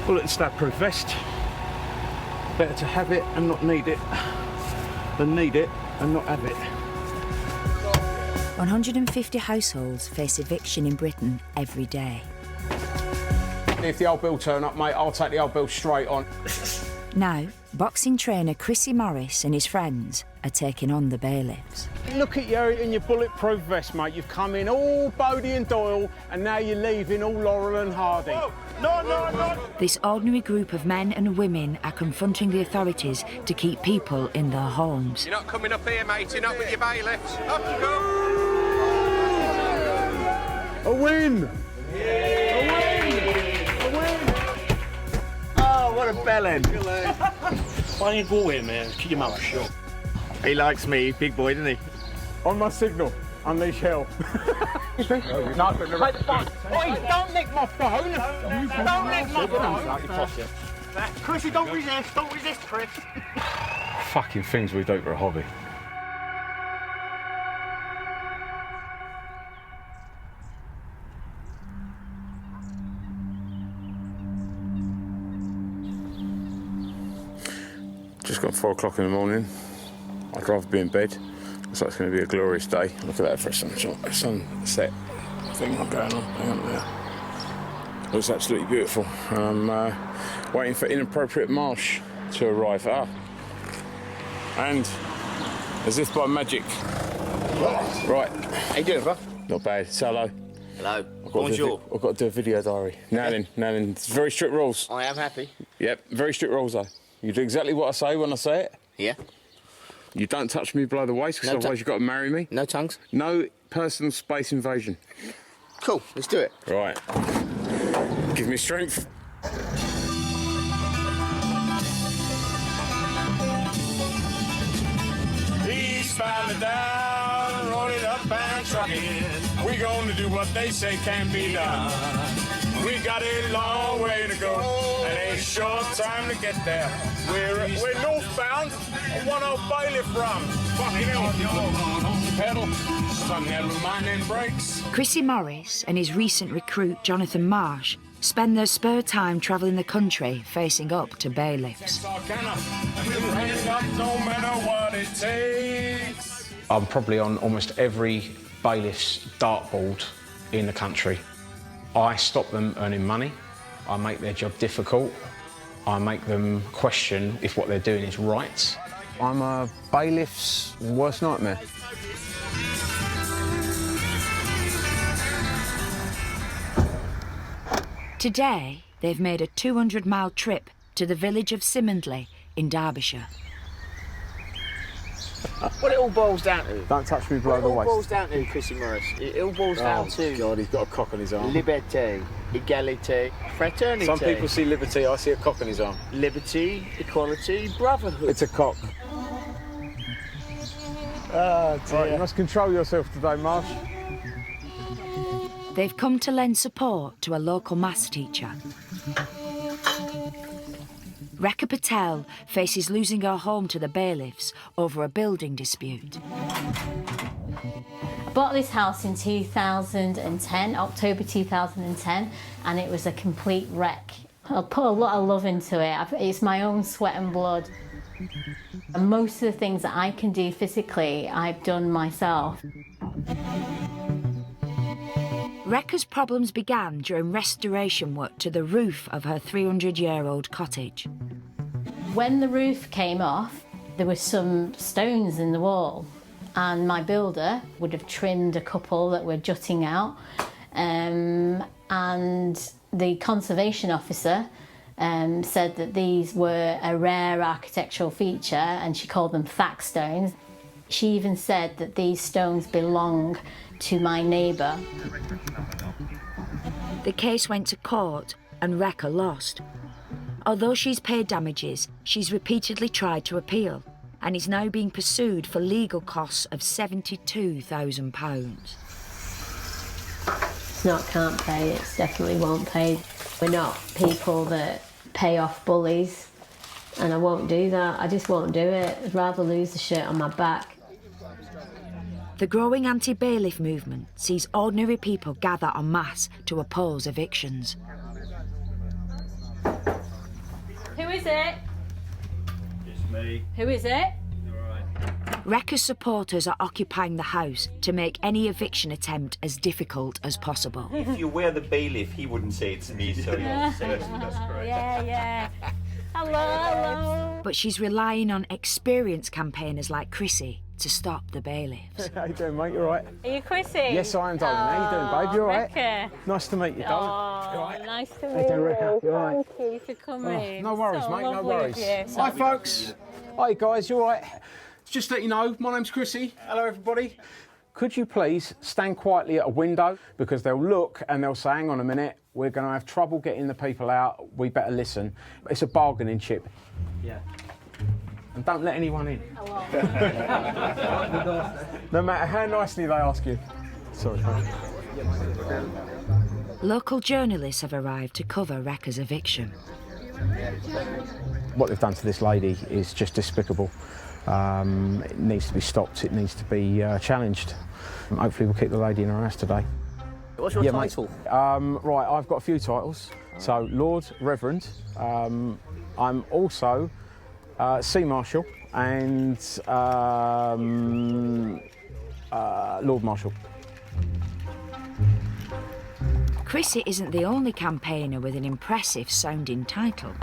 bullet and stab-proof vest. Better to have it and not need it than need it and not have it. 150 households face eviction in Britain every day. If the old bill turn up, mate, I'll take the old bill straight on. Now, boxing trainer Chrisy Morris and his friends are taking on the bailiffs. Look at you in your bulletproof vest, mate. You've come in all Bodie and Doyle, and now you're leaving all Laurel and Hardy. Whoa. No. This ordinary group of men and women are confronting the authorities to keep people in their homes. You're not coming up here, mate. You're not with your bailiffs. Up you go. A win! Oh, what a bellend. Why don't you go away, man? Keep your mouth shut. He likes me, big boy, doesn't he? On my signal, unleash hell. No, Oi, don't nick my phone! Don't nick my phone! Chrissy, don't resist, Chris. Fucking things we do for a hobby. Just got 4 o'clock in the morning. I'd rather be in bed. Looks like it's going to be a glorious day. Look at that for a sunset thing going on. Hang on there. Looks absolutely beautiful. I'm waiting for inappropriate marsh to arrive. And as if by magic. Right. How you doing, bro? Not bad. Say hello. Hello. Bonjour. I've got to do a video diary. Now then. It's very strict rules. I am happy. Yep, very strict rules though. You do exactly what I say when I say it. Yeah. You don't touch me below the waist, because otherwise you've got to marry me. No tongues. No personal space invasion. Cool, let's do it. Right. Give me strength. Eastbound and down, roll it up and truck it. We gonna do what they say can be done. We got a long way to go, and a short time to get there. We're northbound on one old bailiff run. Fucking hell, pedal. So never mind them brakes. Chrisy Morris and his recent recruit Jonathan Marsh spend their spare time travelling the country facing up to bailiffs. I'm probably on almost every bailiff's dartboard in the country. I stop them earning money. I make their job difficult. I make them question if what they're doing is right. I'm a bailiff's worst nightmare. Today, they've made a 200-mile trip to the village of Simondley in Derbyshire. What it all boils down to. Don't touch me below the What it all waist. boils down to, Chrissy Morris. It all boils down to... God, he's got a cock on his arm. Liberté, égalité, fraternité. Some people see liberty, I see a cock on his arm. Liberty, equality, brotherhood. It's a cock. Oh, dear. Right, you must control yourself today, Marsh. They've come to lend support to a local maths teacher. Rekha Patel faces losing her home to the bailiffs over a building dispute. I bought this house in 2010, October 2010, and it was a complete wreck. I put a lot of love into it. It's my own sweat and blood. And most of the things that I can do physically, I've done myself. Rekha's problems began during restoration work to the roof of her 300-year-old cottage. When the roof came off, there were some stones in the wall, and my builder would have trimmed a couple that were jutting out, and the conservation officer said that these were a rare architectural feature, and she called them fact stones. She even said that these stones belong to my neighbour. The case went to court and Rekha lost. Although she's paid damages, she's repeatedly tried to appeal and is now being pursued for legal costs of £72,000. It's not can't pay, it's definitely won't pay. We're not people that pay off bullies, and I won't do that. I just won't do it. I'd rather lose the shirt on my back. The growing anti-bailiff movement sees ordinary people gather en masse to oppose evictions. it? It's me. Who is it? Wrecker's supporters are occupying the house to make any eviction attempt as difficult as possible. If you were the bailiff, he wouldn't say it's me, so you'll say it. That's great. Yeah. Hello. But she's relying on experienced campaigners like Chrisy to stop the bailiffs. How you doing, mate? You all right? Are you Chrisy? Yes, I am, darling. How you doing, babe? You all right? Rebecca. Nice to meet you, darling. Oh, nice to How meet you doing, Rebecca? You all right? Thank you for coming. No worries, So mate, no lovely of worries. you. Hi, folks. Hi, guys, you all right? Just to let you know, my name's Chrisy. Hello, everybody. Could you please stand quietly at a window? Because they'll look and they'll say, hang on a minute, we're going to have trouble getting the people out. We better listen. It's a bargaining chip. Yeah. And don't let anyone in. No matter how nicely they ask you. Sorry. Local journalists have arrived to cover Wrecker's eviction. What they've done to this lady is just despicable. It needs to be stopped, it needs to be challenged. Hopefully we'll keep the lady in her house today. What's your title? Right, I've got a few titles. So, Lord Reverend, I'm also Sea Marshal and Lord Marshal. Chrisy isn't the only campaigner with an impressive sounding title.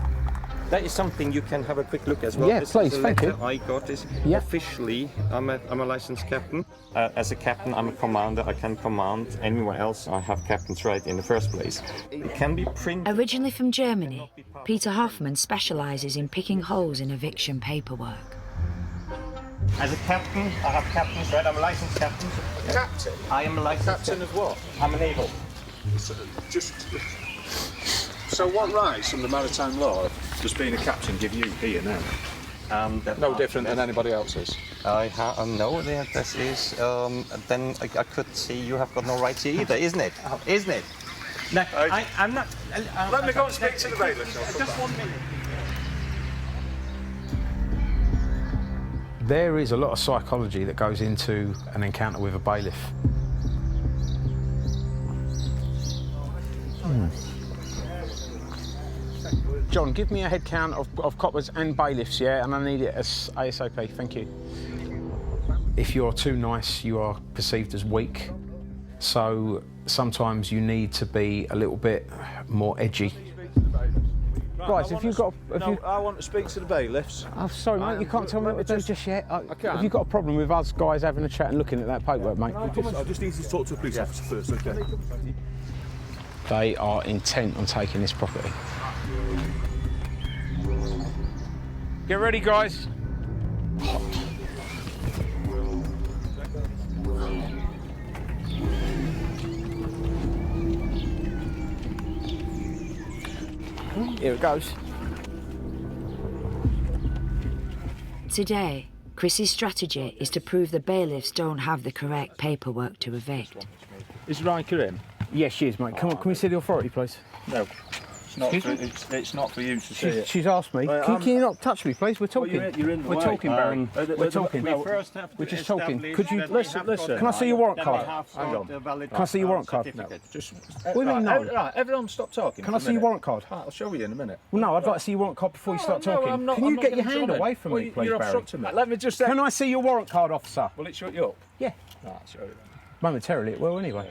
That is something you can have a quick look as well. Yeah, this please, is a thank letter you. I got this. Yeah. Officially, I'm a licensed captain. As a captain, I'm a commander. I can command anyone else. I have captain's right in the first place. It can be printed. Originally from Germany, Peter Hoffman specialises in picking holes in eviction paperwork. As a captain, I have captain's right. I'm a licensed captain. Captain? I am a licensed Captain of what? I'm a naval. So what rights under maritime law does being a captain give you here now? No different than anybody else's. I no, this is. Then I could see you have got no rights here either, isn't it? Isn't it? No, I'm not. Let me go and speak to the bailiff. Just 1 minute. There is a lot of psychology that goes into an encounter with a bailiff. John, give me a head count of coppers and bailiffs, yeah? And I need it as ASAP, thank you. If you're too nice, you are perceived as weak. So sometimes you need to be a little bit more edgy. Guys, if you've got... I want to speak to the bailiffs. Oh, sorry, mate, you can't tell me what to do just yet. Have you got a problem with us guys having a chat and looking at that paperwork, mate? I just need to talk to a police officer first, okay? They are intent on taking this property. Get ready, guys. Here it goes. Today, Chrissy's strategy is to prove the bailiffs don't have the correct paperwork to evict. Is Riker in? Yes, she is, mate. Come on, can we see the authority, please? No. It's not for you to see it. She's asked me. Right, Can you not touch me, please? We're talking. You're in the We're way. talking, Barry. We're talking. We're just talking. Could you listen? Can I see your warrant card? Hang on. Can I see your warrant card? No, just. What do you mean, no? Right, everyone, stop talking. Can I see your warrant card? I'll show you in a minute. Well, no, I'd like to see your warrant card before you start talking. I'm not, Can I'm you not get your gonna hand join away it. from Well, me, please, you're Barry? obstructing me. Let me just. Can I see your warrant card, officer? Will it shut you up? Yeah. Right, show you then. Momentarily, it will anyway.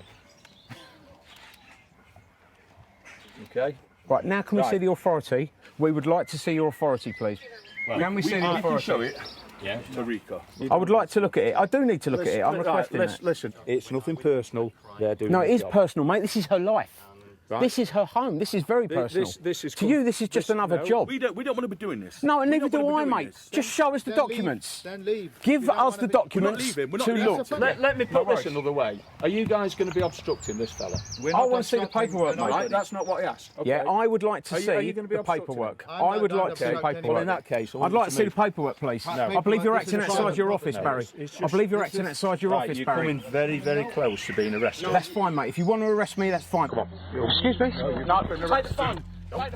Okay. Right, now can we Right. see the authority? We would like to see your authority, please. Can we see the authority? Show it. Yeah. To Rico. I would like to look at it. I do need to look at it. I'm requesting that. Listen, it's nothing personal. They're doing No, their it is job. personal, mate. This is her life. Right. This is her home. This is very personal. This is to you, this is just another job. We don't want to be doing this. No, and We neither don't do wanna I, be doing mate. this. Just show us the documents. Then leave. Give us the documents leaving. We're not to leaving. look. Let me put this another way. Are you guys going to be obstructing this fella? I want to see the paperwork, No, mate. that's not what I asked. Okay. Yeah, I would like to Are you see gonna be the obstructing paperwork. I'm I not would going like to see the to obstruct paperwork. Well, in that case, I'd like to see the paperwork, please. I believe you're acting outside your office, Barry. I believe you're acting outside your office, You're Barry. coming very, very close to being arrested. That's fine, mate. If you want to arrest me, that's fine. Come on. Excuse me? No, take the phone. Oi,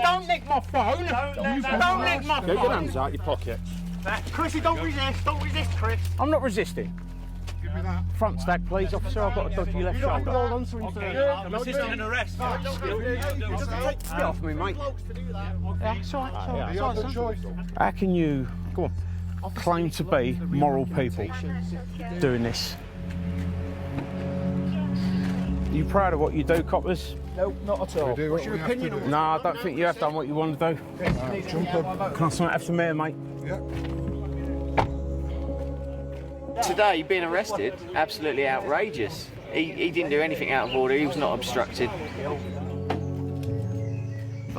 don't nick my phone. Don't nick my Get your phone. hands out your pockets. Chrissy, don't resist, Chris. I'm not resisting. Front stack, please, officer. I've got a dodgy left shoulder. Hold on to him, sir. I'm assisting an arrest. Get off me, mate. Yeah, it's all right. You have the choice. How can you, go on, claim to be moral people doing this? Are you proud of what you do, coppers? No, not at all. What's your opinion on No, I don't think you have done what you want to do. Jump on. Can I have some air, mate? Yeah. Today, being arrested, absolutely outrageous. He didn't do anything out of order, he was not obstructed.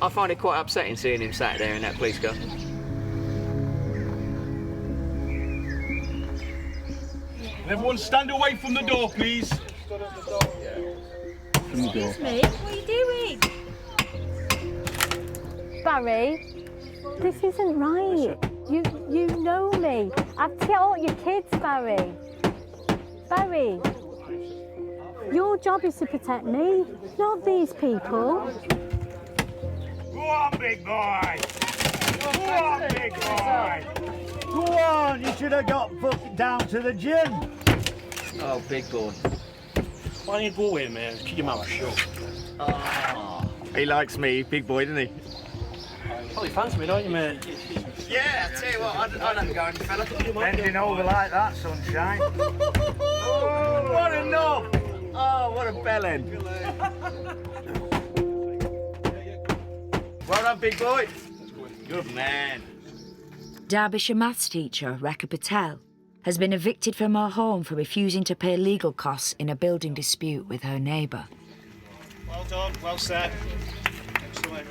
I find it quite upsetting seeing him sat there in that police car. Everyone stand away from the door, please. Excuse me, what are you doing? Barry, this isn't right. You know me. I've taught your kids, Barry. Barry, your job is to protect me, not these people. Go on, big boy. Go on, big boy. Go on, you should have got booked down to the gym. Oh, big boy. Why don't you go away, man? Keep your mouth shut. He likes me, big boy, doesn't he? Probably fancy me, don't you, mate? Yeah, I tell you what, I don't go any fella. Bending over like that, sunshine. Oh, what a knob! Oh, what a bellend. Well done, big boy. Good man. Derbyshire maths teacher Rekha Patel has been evicted from her home for refusing to pay legal costs in a building dispute with her neighbour. Well done, well set. Excellent.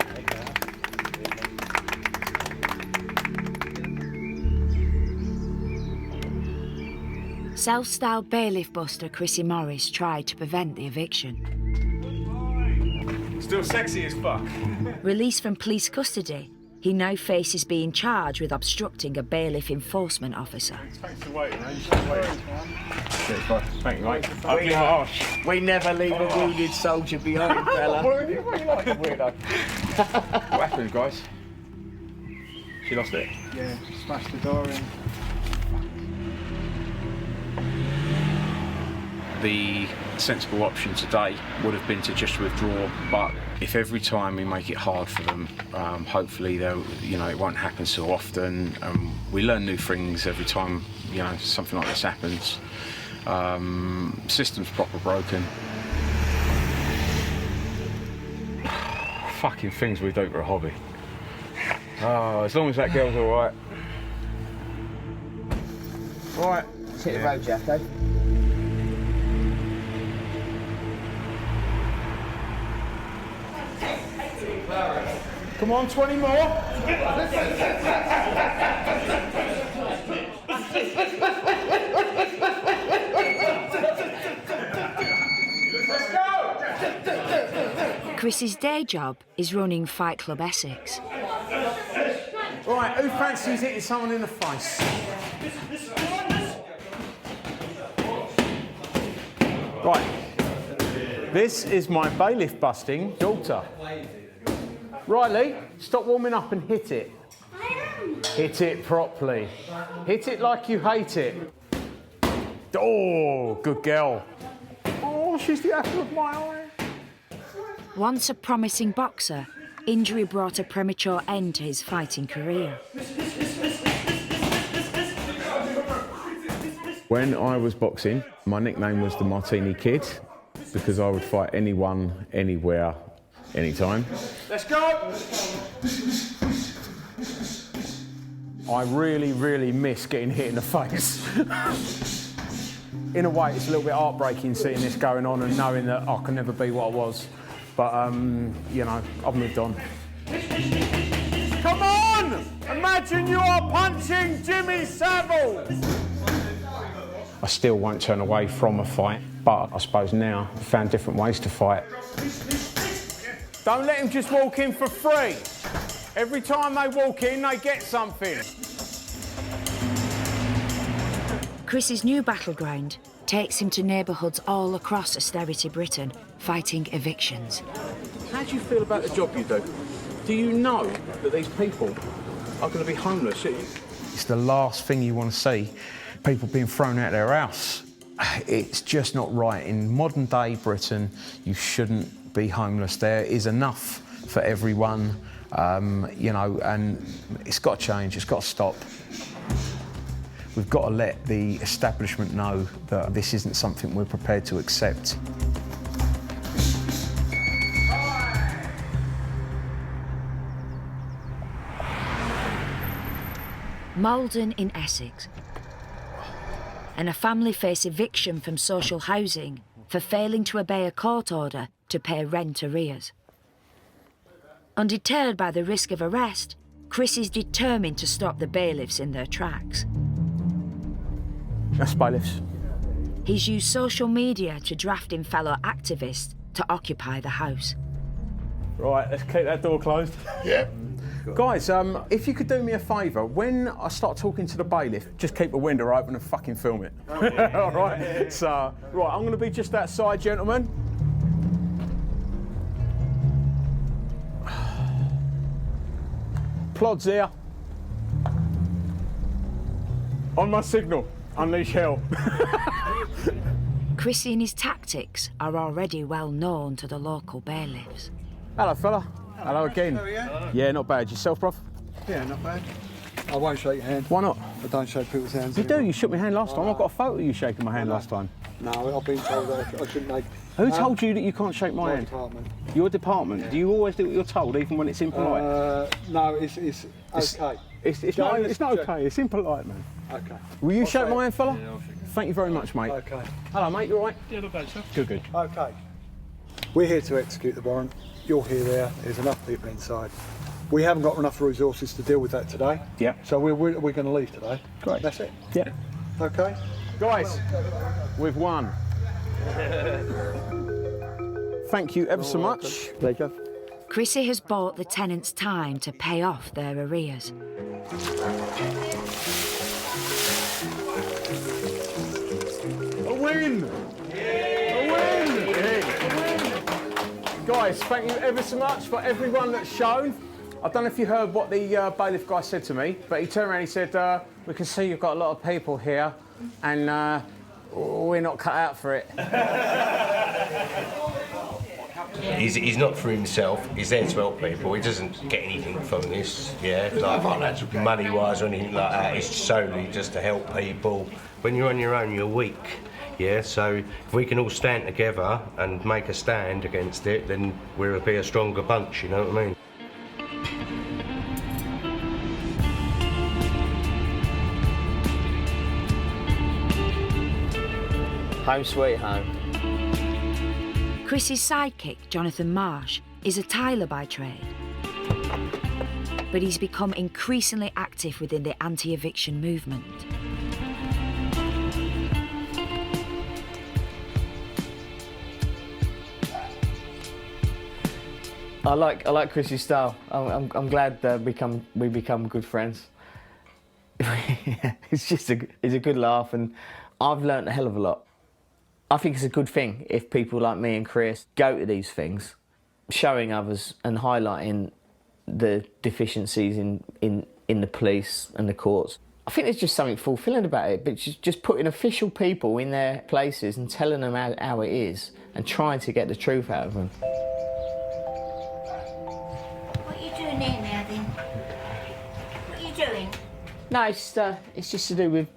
Self-styled bailiff buster Chrisy Morris tried to prevent the eviction. Still sexy as fuck. Released from police custody, he now faces being charged with obstructing a bailiff enforcement officer. Thanks for waiting, man. Thank you, mate. We never leave a wounded soldier behind, fella. What are you like a weirdo? What happened, guys? She lost it? Yeah, smashed the door in. The sensible option today would have been to just withdraw, but if every time we make it hard for them, hopefully they'll, it won't happen so often. We learn new things every time, something like this happens. System's proper broken. Fucking things we do for a hobby. Oh, as long as that girl's all right. All right. Let's hit the road, Jack, eh? Come on, 20 more. Chris's day job is running Fight Club Essex. Right, who fancies hitting someone in the face? Right. This is my bailiff busting daughter. Riley, stop warming up and hit it. Hit it properly. Hit it like you hate it. Oh, good girl. Oh, she's the apple of my eye. Once a promising boxer, injury brought a premature end to his fighting career. When I was boxing, my nickname was the Martini Kid because I would fight anyone, anywhere, anytime. Let's go! I really, really miss getting hit in the face. In a way, it's a little bit heartbreaking seeing this going on and knowing that I can never be what I was. But, I've moved on. Come on! Imagine you are punching Jimmy Savile! I still won't turn away from a fight, but I suppose now I've found different ways to fight. Don't let him just walk in for free. Every time they walk in, they get something. Chris's new battleground takes him to neighbourhoods all across austerity Britain, fighting evictions. How do you feel about the job you do? Do you know that these people are going to be homeless? It's the last thing you want to see, people being thrown out of their house. It's just not right. In modern day Britain, you shouldn't be homeless. There is enough for everyone, you know, and it's got to change, it's got to stop. We've got to let the establishment know that this isn't something we're prepared to accept. Malden in Essex. And a family face eviction from social housing for failing to obey a court order to pay rent arrears. Undeterred by the risk of arrest, Chris is determined to stop the bailiffs in their tracks. That's Bailiffs. He's used social media to draft in fellow activists to occupy the house. Right, let's keep that door closed. Yeah. Guys, if you could do me a favour, when I start talking to the bailiff, just keep the window open and fucking film it. All right? So, right, I'm going to be just outside, gentlemen. Plods here. On my signal, unleash hell. Chrisy and his tactics are already well known to the local bailiffs. Hello, fella. Hello again. How are you? Yeah, not bad. Yourself, bruv? Yeah, not bad. I won't shake your hand. Why not? I don't shake people's hands. You anymore. do. You shook my hand last time. I've got a photo of you shaking my hand last time. No, I've been told that I shouldn't make. Who told you that you can't shake my hand? Department. Your department. Yeah. Do you always do what you're told, even when it's impolite? No, it's okay. It's not okay. It's impolite, man. Okay. Will you shake my hand, fella? Yeah, I'll shake it. Thank you very much, mate. Okay. Hello, mate. You all right? Yeah, not bad, sir. Good. Okay. We're here to execute the warrant. You're here there. There's enough people inside. We haven't got enough resources to deal with that today. Yeah. So we're going to leave today. Great. That's it. Yeah. Okay. Guys, we've won. Thank you ever so much. Pleasure. Chrisy has bought the tenants time to pay off their arrears. A win! A win! Guys, thank you ever so much for everyone that's shown. I don't know if you heard what the bailiff guy said to me, but he turned around and he said, we can see you've got a lot of people here and we're not cut out for it. He's not for himself, he's there to help people. He doesn't get anything from this, yeah, like money-wise or anything like that. It's solely just to help people. When you're on your own, you're weak, yeah? So if we can all stand together and make a stand against it, then we'll be a stronger bunch, you know what I mean? Home sweet home. Chrissy's sidekick, Jonathan Marsh, is a tiler by trade. But he's become increasingly active within the anti-eviction movement. I like Chrissy's style. I'm glad we become good friends. It's a good laugh, and I've learnt a hell of a lot. I think it's a good thing if people like me and Chris go to these things, showing others and highlighting the deficiencies in the police and the courts. I think there's just something fulfilling about it, but just putting official people in their places and telling them how it is and trying to get the truth out of them. What are you doing here now, then? What are you doing? No, it's just to do with,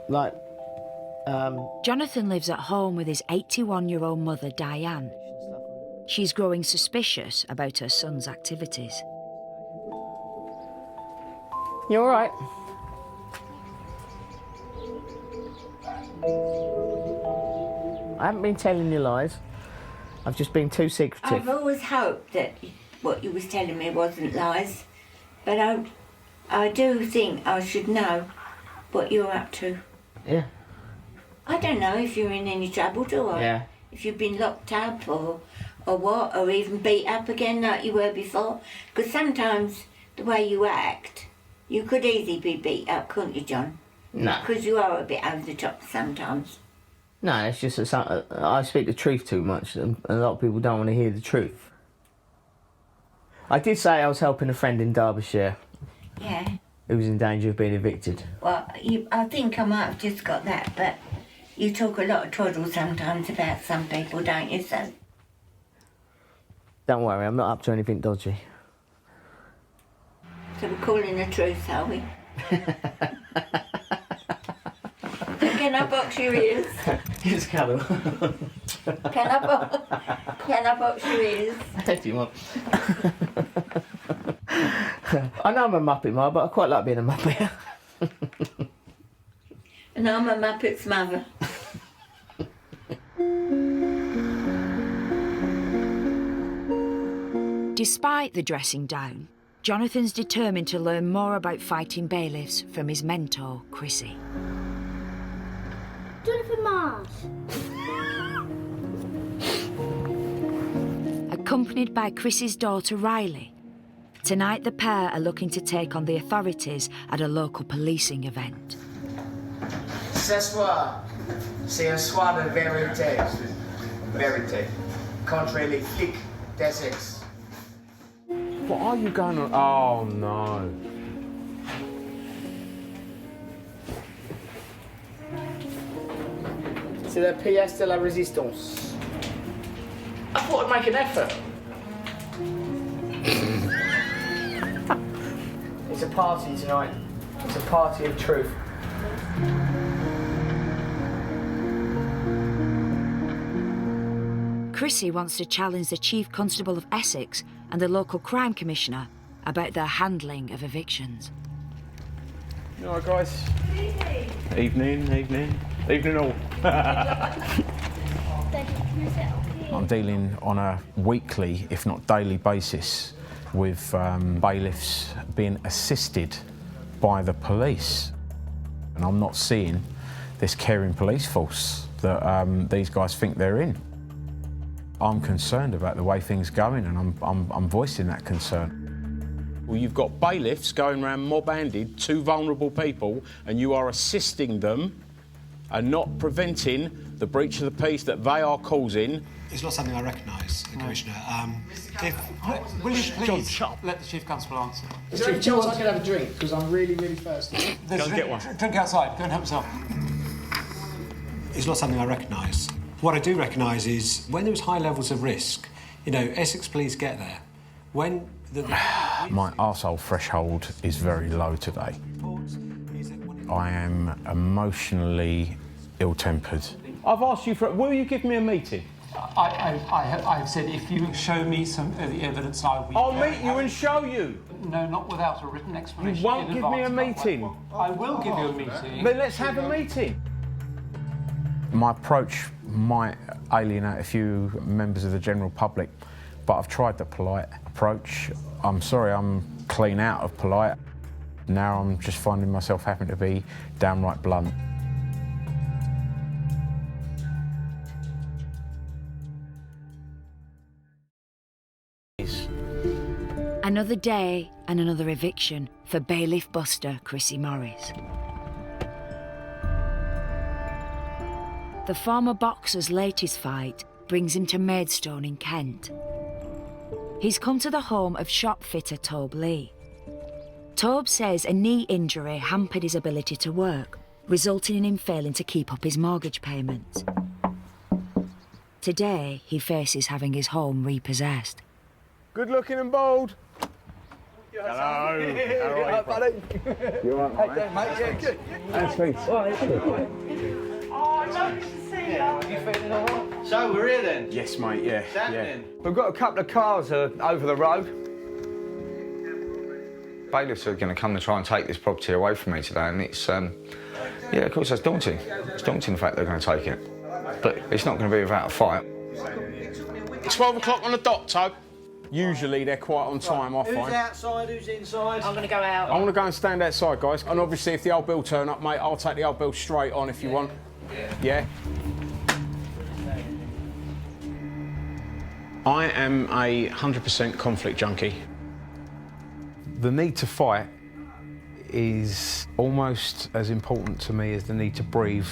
like... Jonathan lives at home with his 81-year-old mother, Diane. She's growing suspicious about her son's activities. You all right? I haven't been telling you lies. I've just been too secretive. I've always hoped that what you was telling me wasn't lies, but I do think I should know what you're up to. Yeah. I don't know if you're in any trouble, do I? Yeah. If you've been locked up or what, or even beat up again like you were before. Because sometimes the way you act, you could easily be beat up, couldn't you, John? No. Because you are a bit over the top sometimes. No, it's just that I speak the truth too much, and a lot of people don't want to hear the truth. I did say I was helping a friend in Derbyshire. Yeah. Who was in danger of being evicted. Well, I think I might have just got that, but You talk a lot of twaddle sometimes about some people, don't you, so? Don't worry, I'm not up to anything dodgy. So we're calling the truth, are we? Can I box your ears? Yes, Callum. Can I box your ears? If you want. I know I'm a Muppet, Ma, but I quite like being a Muppet. And I'm a Muppet's mother. Despite the dressing down, Jonathan's determined to learn more about fighting bailiffs from his mentor, Chrisy. Jonathan Mars. Accompanied by Chrissy's daughter, Riley, tonight the pair are looking to take on the authorities at a local policing event. Ce soir, c'est un soir de vérité. Vérité. Contre les flics d'Essex. What are you going on? Oh, no. C'est la pièce de la résistance. I thought I'd make an effort. It's a party tonight. It's a party of truth. Chrisy wants to challenge the Chief Constable of Essex and the local crime commissioner about their handling of evictions. You all right, guys? Evening, evening. Evening all. I'm dealing on a weekly, if not daily basis with bailiffs being assisted by the police. And I'm not seeing this caring police force that these guys think they're in. I'm concerned about the way things are going, and I'm voicing that concern. Well, you've got bailiffs going around mob-handed to vulnerable people, and you are assisting them and not preventing the breach of the peace that they are causing. It's not something I recognise, Commissioner. Will you please let the Chief Constable answer? Is there any chance I can have a drink? Because I'm really, really thirsty. Go and get one. Drink outside. Go and help yourself. It's not something I recognise. What I do recognise is when there was high levels of risk, you know, Essex Police get there. When My arsehole threshold is very low today. I am emotionally ill-tempered. I've asked you for... Will you give me a meeting? I've said if you show me some of the evidence, I will... I'll meet you and show you. No, not without a written explanation. You won't give me a meeting. I will give you a meeting. Then let's have a meeting. My approach might alienate a few members of the general public, but I've tried the polite approach. I'm sorry, I'm clean out of polite. Now I'm just finding myself having to be downright blunt. Another day and another eviction for bailiff buster Chrisy Morris. The former boxer's latest fight brings him to Maidstone in Kent. He's come to the home of shopfitter Tobe Lee. Tobe says a knee injury hampered his ability to work, resulting in him failing to keep up his mortgage payments. Today, he faces having his home repossessed. Good looking and bold. Hello. How are you, buddy? You all right, mate? Yeah, good. Thanks, Pete. Oh, nice to see you. You feeling all right? So we're here then? Yes, mate, yeah. Yeah. We've got a couple of cars over the road. Bailiffs are going to come and try and take this property away from me today, and it's, yeah, of course, that's daunting. It's daunting the fact they're going to take it. But it's not going to be without a fight. 12 o'clock on the dot, Tobe. Usually they're quite on time, I find. Who's outside, who's inside? I'm going to go out. I want to go and stand outside, guys. And obviously, if the old bill turn up, mate, I'll take the old bill straight on if you want. Yeah? I am a 100% conflict junkie. The need to fight is almost as important to me as the need to breathe.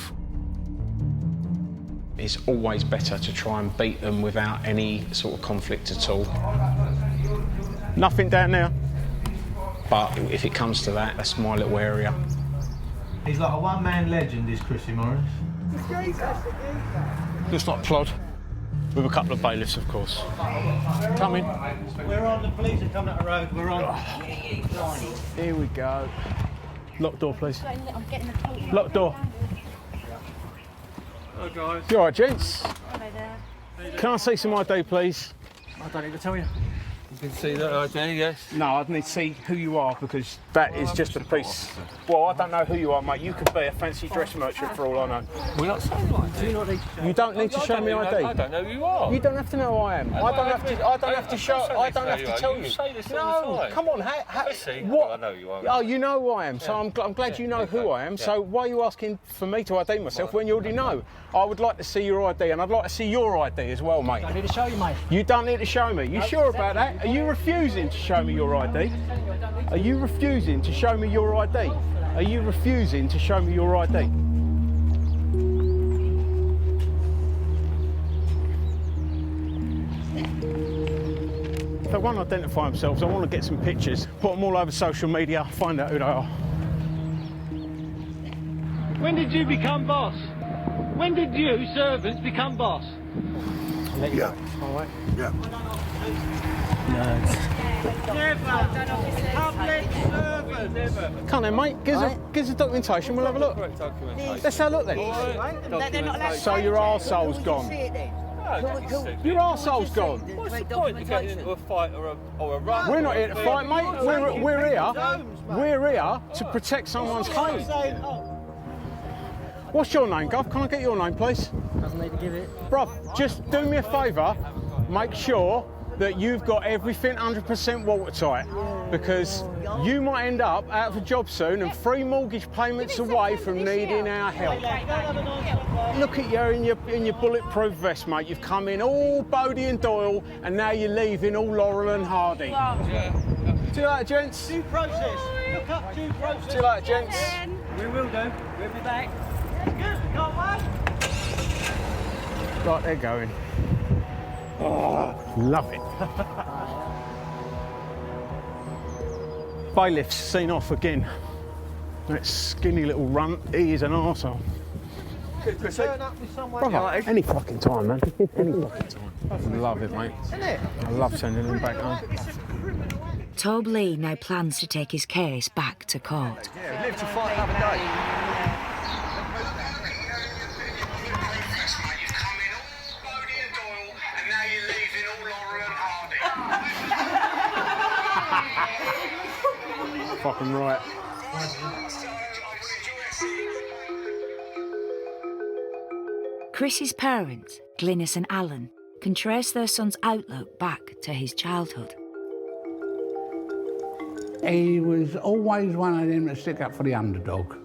It's always better to try and beat them without any sort of conflict at all. Nothing down there. But if it comes to that, that's my little area. He's like a one-man legend, is Chrisy Morris. Looks like Plod, with a couple of bailiffs, of course. Coming. We're on, the police are coming up the road, we're on. Here we go. Lock door, please. Lock door. Hello, guys. You all right, gents? Hello there. Can I see some ID, please? I don't need to tell you. You can see that ID, yes. No, I'd need to see who you are because that is just a piece. Well, I don't know who you are, mate. You could be a fancy dress merchant for all I know. We're not saying ID. You don't need to show me ID. I don't know who you are. You don't have to know who I am. I don't have to. I don't have to show. I don't have to tell you. You say this all the time. Come on. I see. What? I know who you are. Oh, you know who I am. So I'm glad you know who I am. So why are you asking for me to ID myself when you already know? I would like to see your ID, and I'd like to see your ID as well, mate. I need to show you, mate. You don't need to show me. You sure about that? Are you refusing to show me your ID? Are you refusing to show me your ID? Are you refusing to show me your ID? If they won't identify themselves, I want to get some pictures, put them all over social media, find out who they are. When did you become boss? When did you, servants, become boss? I'll let you go. All right? Yeah. Never. Public servant. Never. Come on, mate. Give us a documentation. We'll have a look. Let's have a look then. So your arsehole's gone. Your arsehole's gone. What's the point of getting into a fight or a run? We're not here to fight, mate. We're here to protect someone's home. What's your name, Gov? Can I get your name, please? Doesn't need to give it. Bruv, just do me a favour. Make sure that you've got everything 100% watertight, because you might end up out of a job soon and 3 mortgage payments away from needing our help. Look at you in your bulletproof vest, mate. You've come in all Bodie and Doyle, and now you're leaving all Laurel and Hardy. See you later, gents. Due process. Look up due process. See you later, gents. We will do. We'll be back. Good. Can't wait. Right, they're going. Oh, love it. Bailiffs seen off again. That skinny little runt, he is an arsehole. Turn up with someone. Brother, any fucking time, man. Any fucking time. I love it, mate. Isn't it? I love sending them back home. Tobe Lee now plans to take his case back to court. Yeah, live to fight another day. Fucking right. Chris's parents, Glynis and Alan, can trace their son's outlook back to his childhood. He was always one of them that stick up for the underdog.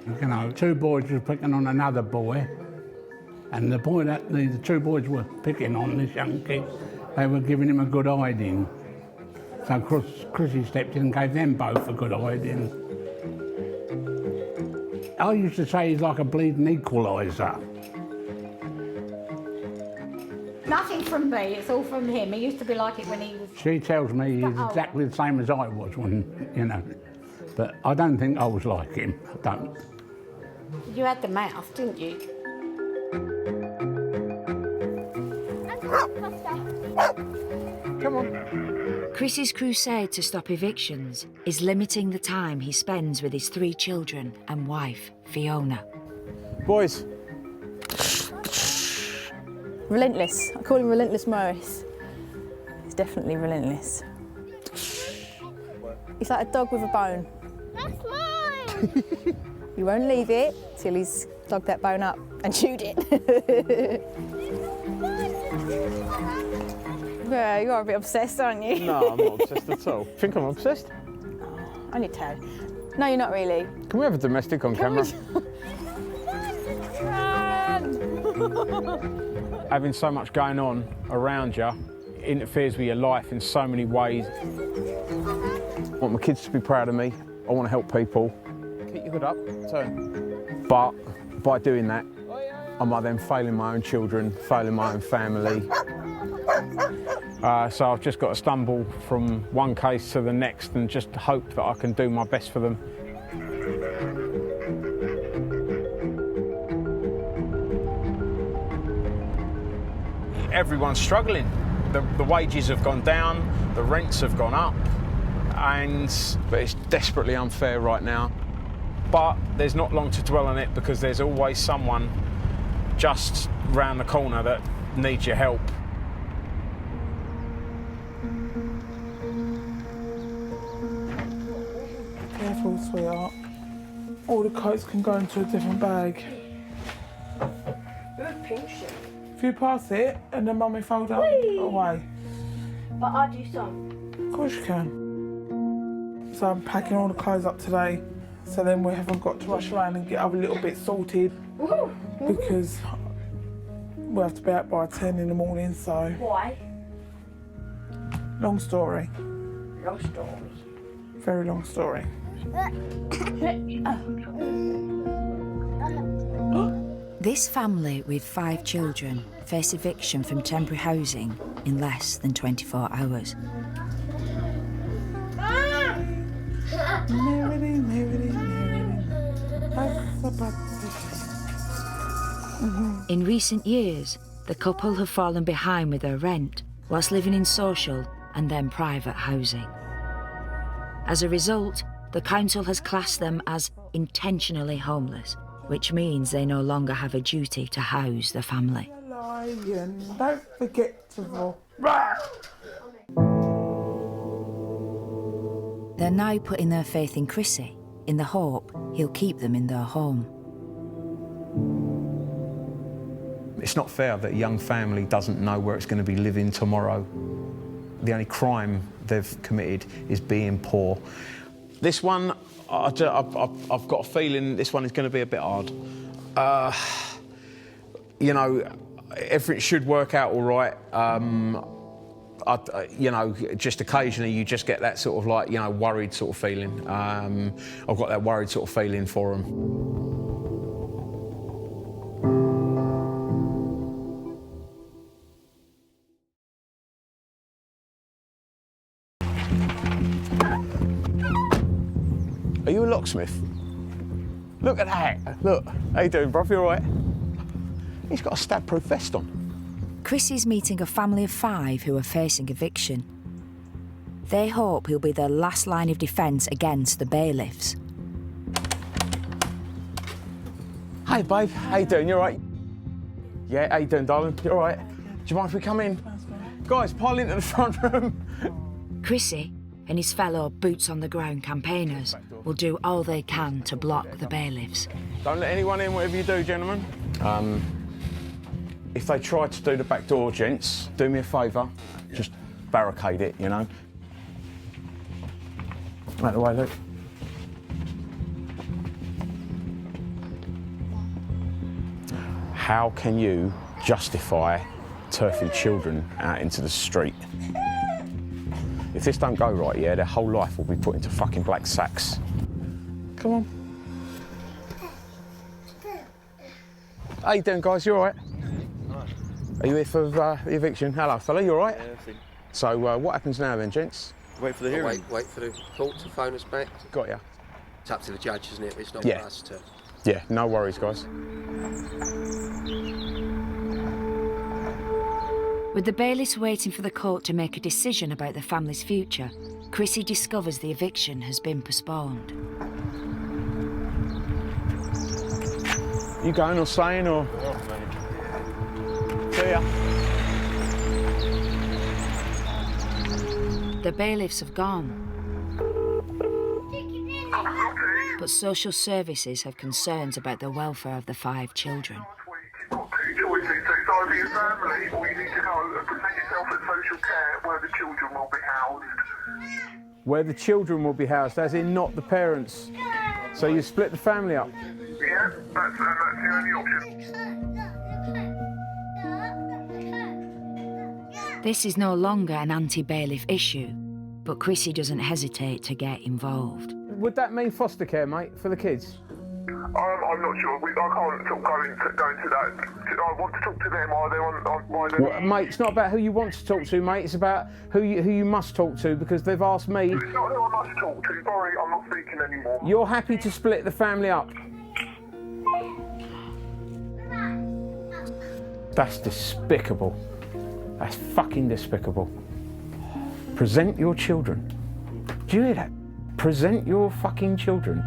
You know, 2 boys were picking on another boy, and the boy that the 2 boys were picking on, this young kid, they were giving him a good hiding. So Chrissy stepped in and gave them both a good hiding. I used to say he's like a bleeding equaliser. Nothing from me, it's all from him. He used to be like it when he was... She tells me he's exactly the same as I was when, you know, but I don't think I was like him, I don't. You had the mouth, didn't you? Come on. Chris's crusade to stop evictions is limiting the time he spends with his 3 children and wife, Fiona. Boys. Relentless. I call him Relentless Morris. He's definitely relentless. He's like a dog with a bone. That's mine! You won't leave it till he's dug that bone up and chewed it. Yeah, you are a bit obsessed, aren't you? No, I'm not obsessed at all. Think I'm obsessed? Only tad. No, you're not really. Can we have a domestic on camera? Having so much going on around you interferes with your life in so many ways. I want my kids to be proud of me. I want to help people. Keep your hood up, turn. But by doing that, I might then failing my own children, failing my own family. So I've just got to stumble from one case to the next and just hope that I can do my best for them. everyone's struggling. The wages have gone down, the rents have gone up, but it's desperately unfair right now. But there's not long to dwell on it, because there's always someone just round the corner that needs your help. Careful, sweetheart. All the coats can go into a different bag. Good pink shit. If you pass it and then mummy fold up away. But I'll do some. Of course you can. So I'm packing all the clothes up today, so then we haven't got to rush around and get other little bits sorted. Because we'll have to be out by 10 in the morning, so. Why? Long story. Long story. Very long story. This family with 5 children face eviction from temporary housing in less than 24 hours. In recent years, the couple have fallen behind with their rent whilst living in social and then private housing. As a result, the council has classed them as intentionally homeless, which means they no longer have a duty to house the family. Don't forget to roll. They're now putting their faith in Chrisy, in the hope he'll keep them in their home. It's not fair that a young family doesn't know where it's going to be living tomorrow. The only crime they've committed is being poor. This one, I've got a feeling this one is going to be a bit hard. You know, everything should work out all right. You know, just occasionally you just get that sort of like, you know, worried sort of feeling. I've got that worried sort of feeling for them. Are you a locksmith? Look at that. Look. How you doing, bruv? You all right? He's got a stab-proof vest on. Chrissy's meeting a family of 5 who are facing eviction. They hope he'll be their last line of defence against the bailiffs. Hey, babe. How you doing? You all right? Yeah, how you doing, darling? You all right? Do you mind if we come in? Guys, pile into the front room. Chrisy and his fellow boots-on-the-ground campaigners will do all they can to block the bailiffs. Don't let anyone in, whatever you do, gentlemen. If they try to do the back door, gents, do me a favour, just barricade it, you know. Out the way, Luke. How can you justify turfing children out into the street? If this don't go right, yeah, their whole life will be put into fucking black sacks. Come on. How you doing, guys? You all right? Are you here for the eviction? Hello, fella, you all right? Yeah, so what happens now then, gents? Wait for the hearing. Wait for the court to phone us back. Got ya. It's up to the judge, isn't it? It's not Yeah. for us to... Yeah, no worries, guys. With the bailiffs waiting for the court to make a decision about the family's future, Chrisy discovers the eviction has been postponed. You going or staying or? See ya. The bailiffs have gone. But social services have concerns about the welfare of the 5 children. Either your family or you need to go and present yourself at social care where the children will be housed. Where the children will be housed, as in not the parents. So you split the family up? Yeah, that's the only option. This is no longer an anti-bailiff issue, but Chrisy doesn't hesitate to get involved. Would that mean foster care, mate, for the kids? I'm not sure. I can't go into that. I want to talk to them. Well, mate, it's not about who you want to talk to, mate. It's about who you must talk to, because they've asked me. It's not who I must talk to. Sorry, I'm not speaking anymore. You're happy to split the family up? That's despicable. That's fucking despicable. Present your children. Do you hear that? Present your fucking children.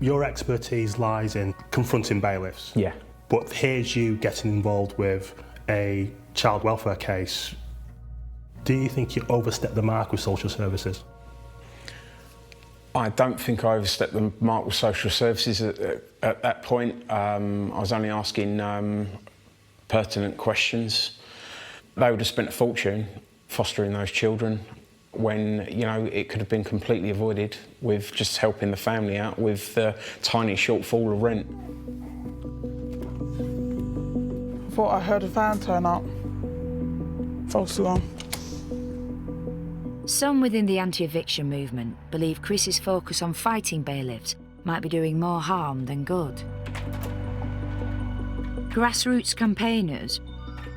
Your expertise lies in confronting bailiffs. Yeah. But here's you getting involved with a child welfare case. Do you think you overstepped the mark with social services? I don't think I overstepped the mark with social services at that point. I was only asking pertinent questions. They would have spent a fortune fostering those children when, you know, it could have been completely avoided with just helping the family out with the tiny shortfall of rent. I thought I heard a van turn up. False alarm. Some within the anti-eviction movement believe Chris's focus on fighting bailiffs might be doing more harm than good. Grassroots campaigners,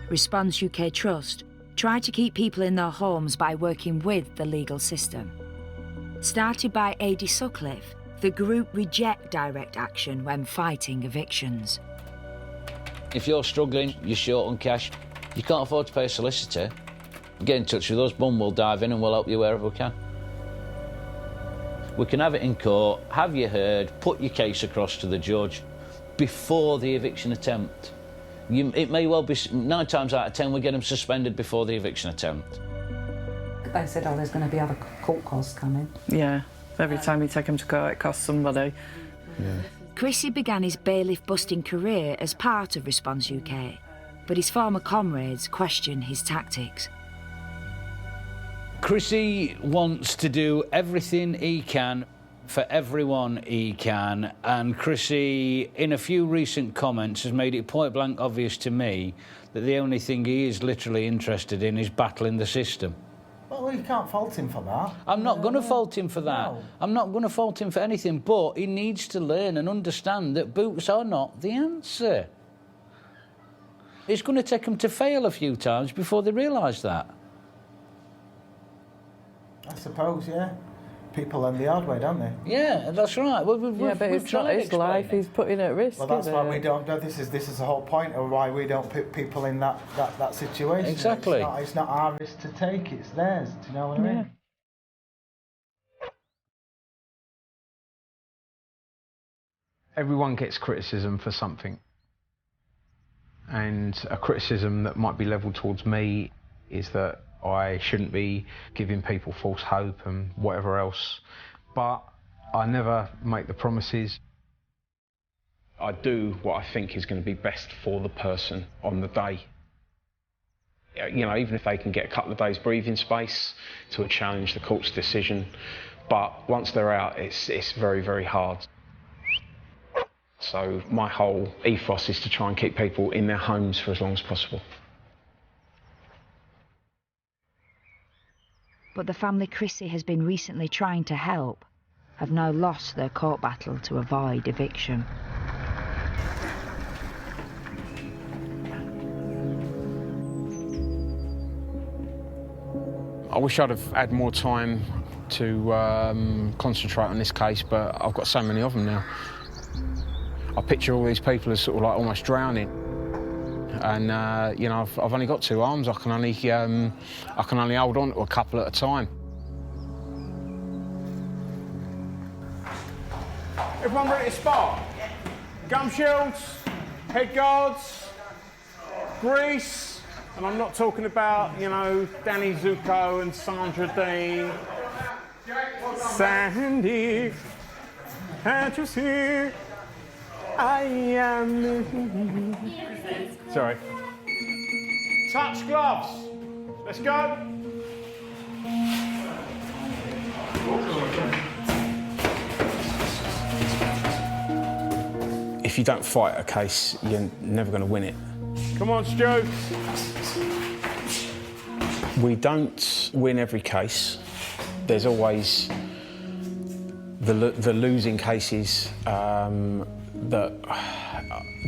Response UK Trust, try to keep people in their homes by working with the legal system. Started by Adi Sutcliffe, the group reject direct action when fighting evictions. If you're struggling, you're short on cash, you can't afford to pay a solicitor, get in touch with us, Bum will dive in and we'll help you wherever we can. We can have it in court, have you heard, put your case across to the judge before the eviction attempt. It may well be 9 times out of 10 we get them suspended before the eviction attempt. They said, oh, there's going to be other court costs coming. Yeah, every time you take them to court it costs somebody. Yeah. Chrisy began his bailiff-busting career as part of Response UK, but his former comrades question his tactics. Chrisy wants to do everything he can for everyone he can, and Chrisy, in a few recent comments, has made it point blank obvious to me that the only thing he is literally interested in is battling the system. Well, you can't fault him for that. I'm not going to fault him for that. No. I'm not going to fault him for anything, but he needs to learn and understand that boots are not the answer. It's going to take them to fail a few times before they realise that. I suppose, yeah. People learn the hard way, don't they? Yeah, that's right. Well, but it's not his life. He's putting at risk. Well, that's why we don't do this. Is the whole point of why we don't put people in that situation. Exactly. It's not our risk to take. It's theirs. Do you know what I mean? Everyone gets criticism for something, and a criticism that might be levelled towards me is that I shouldn't be giving people false hope and whatever else, but I never make the promises. I do what I think is going to be best for the person on the day. You know, even if they can get a couple of days breathing space to challenge the court's decision, but once they're out, it's very, very hard. So my whole ethos is to try and keep people in their homes for as long as possible. But the family Chrisy has been recently trying to help have now lost their court battle to avoid eviction. I wish I'd have had more time to concentrate on this case, but I've got so many of them now. I picture all these people as sort of like almost drowning. And you know, I've only got 2 arms. I can only hold on to a couple at a time. Everyone ready to spot? Gum shields, head guards, grease, and I'm not talking about, you know, Danny Zuko and Sandra Dean. Sandy, can't you see? I am. Sorry. Touch gloves. Let's go. If you don't fight a case, you're never going to win it. Come on, Stu. We don't win every case. There's always the losing cases that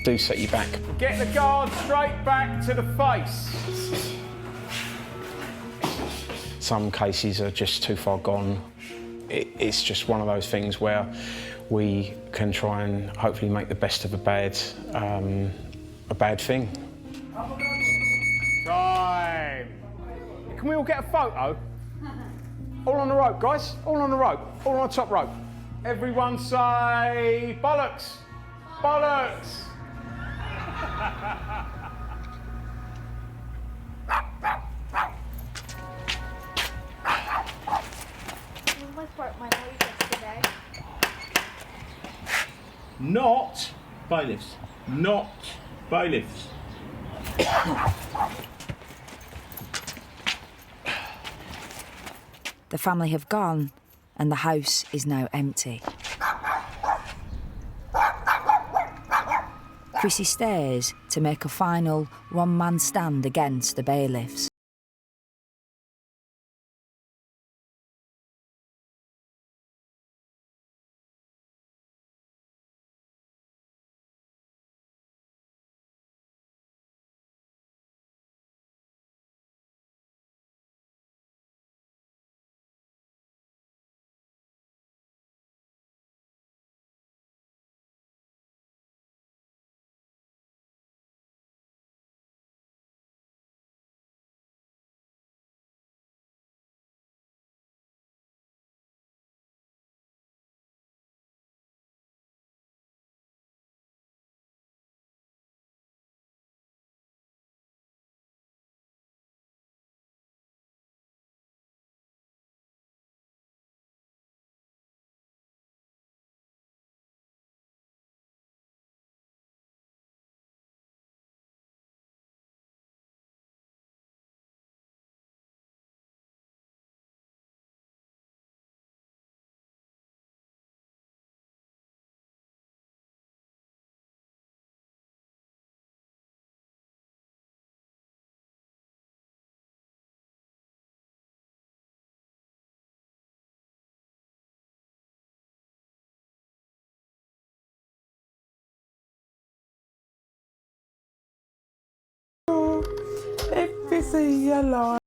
do set you back. Get the guard straight back to the face. Some cases are just too far gone. It's just one of those things where we can try and hopefully make the best of a bad thing. Time. Can we all get a photo? All on the rope, guys. All on the rope. All on the top rope. Everyone say bollocks. Bollocks. almost broke my nose yesterday. Not bailiffs. Not bailiffs. The family have gone, and the house is now empty. Chrisy stays to make a final one-man stand against the bailiffs. If it's a yellow